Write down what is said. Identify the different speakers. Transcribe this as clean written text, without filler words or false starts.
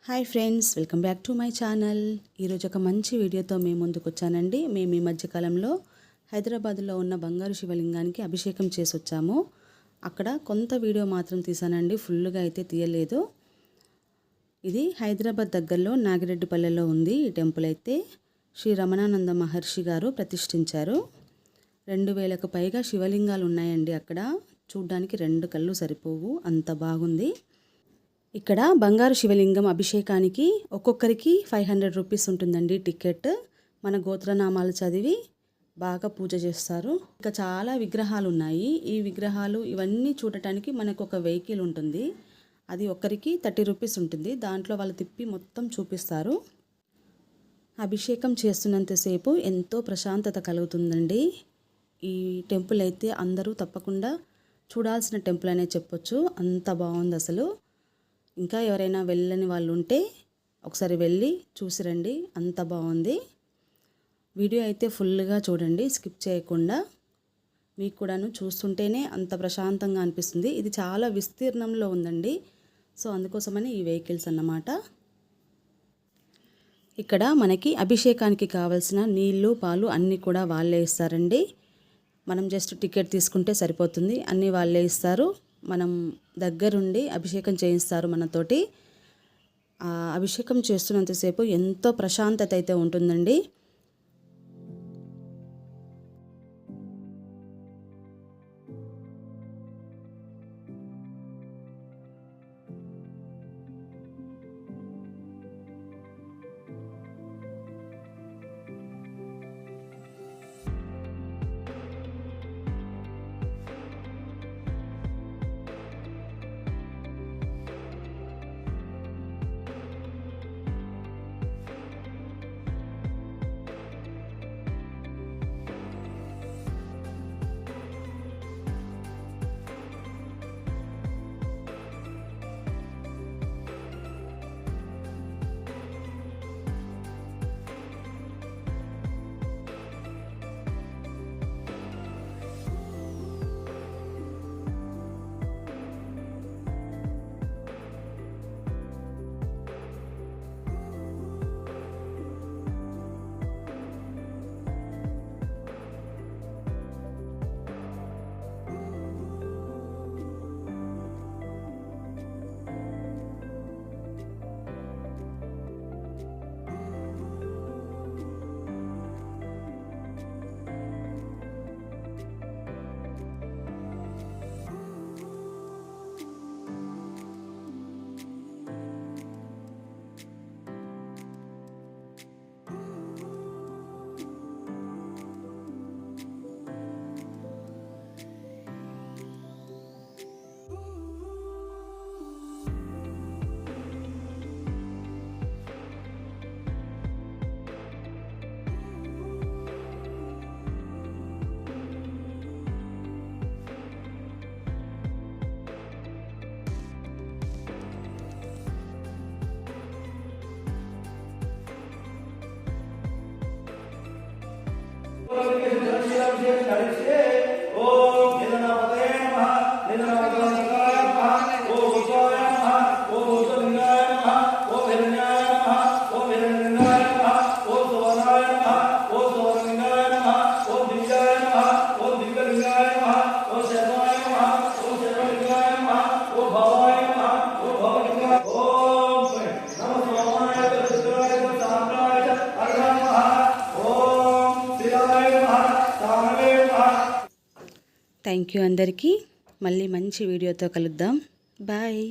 Speaker 1: Hi friends, welcome back to my channel. ఈరోజు ఒక మంచి వీడియోతో మేము ముందుకు వచ్చానండి. మేము ఈ మధ్యకాలంలో హైదరాబాద్లో ఉన్న బంగారు శివలింగానికి అభిషేకం చేసి వచ్చాము. అక్కడ కొంత వీడియో మాత్రం తీసానండి, ఫుల్గా అయితే తీయలేదు. ఇది హైదరాబాద్ దగ్గరలో నాగిరెడ్డిపల్లెలో ఉంది. ఈ టెంపుల్ అయితే శ్రీ రమణానంద మహర్షి గారు ప్రతిష్ఠించారు. 2000కు పైగా శివలింగాలు ఉన్నాయండి. అక్కడ చూడ్డానికి 2 కళ్ళు సరిపోవు, అంత బాగుంది. ఇక్కడ బంగారు శివలింగం అభిషేకానికి ఒక్కొక్కరికి 500 రూపీస్ ఉంటుందండి టికెట్. మన గోత్రనామాలు చదివి బాగా పూజ చేస్తారు. ఇంకా చాలా విగ్రహాలు ఉన్నాయి. ఈ విగ్రహాలు ఇవన్నీ చూడటానికి మనకు ఒక వెహికల్ ఉంటుంది. అది ఒక్కరికి 30 రూపీస్ ఉంటుంది. దాంట్లో వాళ్ళు తిప్పి మొత్తం చూపిస్తారు. అభిషేకం చేస్తున్నంతసేపు ఎంతో ప్రశాంతత కలుగుతుందండి. ఈ టెంపుల్ అయితే అందరూ తప్పకుండా చూడాల్సిన టెంపుల్ అనే చెప్పొచ్చు. అంత బాగుంది అసలు. ఇంకా ఎవరైనా వెళ్ళని వాళ్ళు ఉంటే ఒకసారి వెళ్ళి చూసిరండి, అంత బాగుంది. వీడియో అయితే ఫుల్గా చూడండి, స్కిప్ చేయకుండా. మీకు కూడాను చూస్తుంటేనే అంత ప్రశాంతంగా అనిపిస్తుంది. ఇది చాలా విస్తీర్ణంలో ఉందండి, సో అందుకోసమని ఈ వెహికల్స్ అన్నమాట. ఇక్కడ మనకి అభిషేకానికి కావాల్సిన నీళ్ళు, పాలు అన్నీ కూడా వాళ్ళే ఇస్తారండి. మనం జస్ట్ టికెట్ తీసుకుంటే సరిపోతుంది, అన్నీ వాళ్ళే ఇస్తారు. మనం దగ్గరుండి అభిషేకం చేయిస్తారు మనతోటి. అభిషేకం చేస్తున్నంతసేపు ఎంతో ప్రశాంతత అయితే ఉంటుందండి. థ్యాంక్ యూ అందరికీ. మళ్ళీ మంచి వీడియోతో కలుద్దాం. బాయ్.